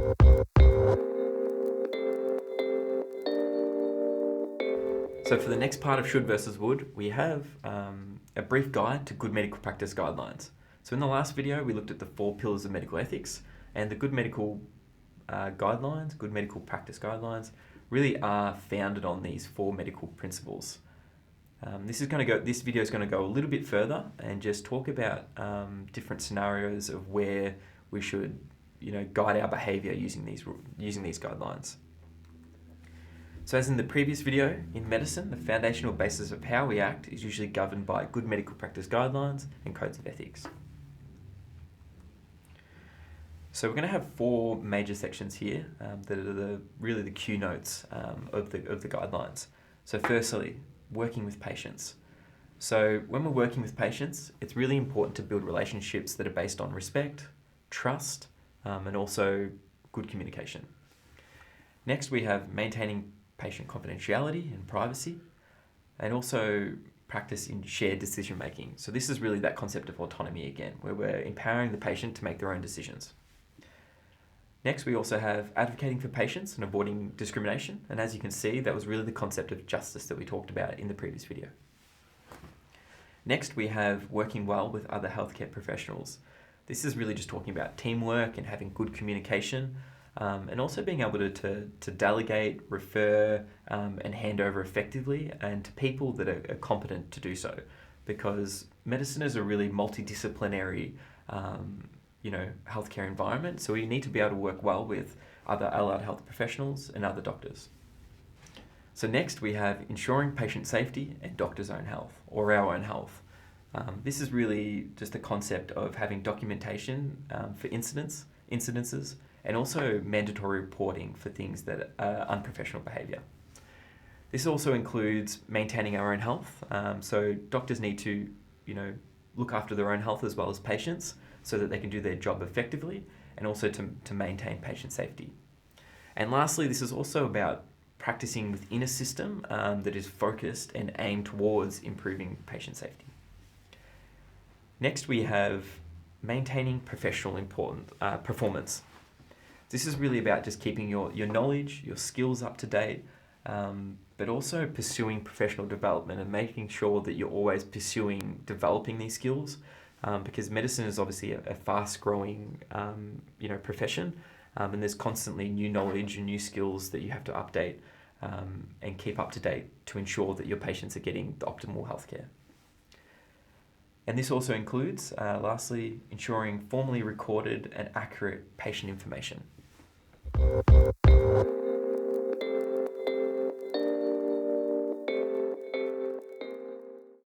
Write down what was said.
So for the next part of Should versus Would, we have a brief guide to good medical practice guidelines. So in the last video, we looked at the 4 pillars of medical ethics, and the good medical guidelines, good medical practice guidelines, really are founded on these 4 medical principles. This video is going to go a little bit further and just talk about different scenarios of where we should, guide our behaviour using these guidelines. So as in the previous video, in medicine, the foundational basis of how we act is usually governed by good medical practice guidelines and codes of ethics. So we're going to have 4 major sections here that are really the key notes of the guidelines. So firstly, working with patients. So when we're working with patients, it's really important to build relationships that are based on respect, trust, and also good communication. Next, we have maintaining patient confidentiality and privacy, and also practice in shared decision making. So this is really that concept of autonomy again, where we're empowering the patient to make their own decisions. Next, we also have advocating for patients and avoiding discrimination. And as you can see, that was really the concept of justice that we talked about in the previous video. Next, we have working well with other healthcare professionals. This is really just talking about teamwork and having good communication, and also being able to delegate, refer, and hand over effectively and to people that are competent to do so. Because medicine is a really multidisciplinary healthcare environment, so we need to be able to work well with other allied health professionals and other doctors. So next we have ensuring patient safety and doctors' own health, or our own health. This is really just the concept of having documentation for incidences, and also mandatory reporting for things that are unprofessional behaviour. This also includes maintaining our own health. So doctors need to, look after their own health as well as patients so that they can do their job effectively, and also to maintain patient safety. And lastly, this is also about practicing within a system that is focused and aimed towards improving patient safety. Next, we have maintaining professional performance. This is really about just keeping your knowledge, your skills up to date, but also pursuing professional development and making sure that you're always pursuing developing these skills, because medicine is obviously a fast-growing, profession, and there's constantly new knowledge and new skills that you have to update and keep up to date to ensure that your patients are getting the optimal healthcare. And this also includes, lastly, ensuring formally recorded and accurate patient information.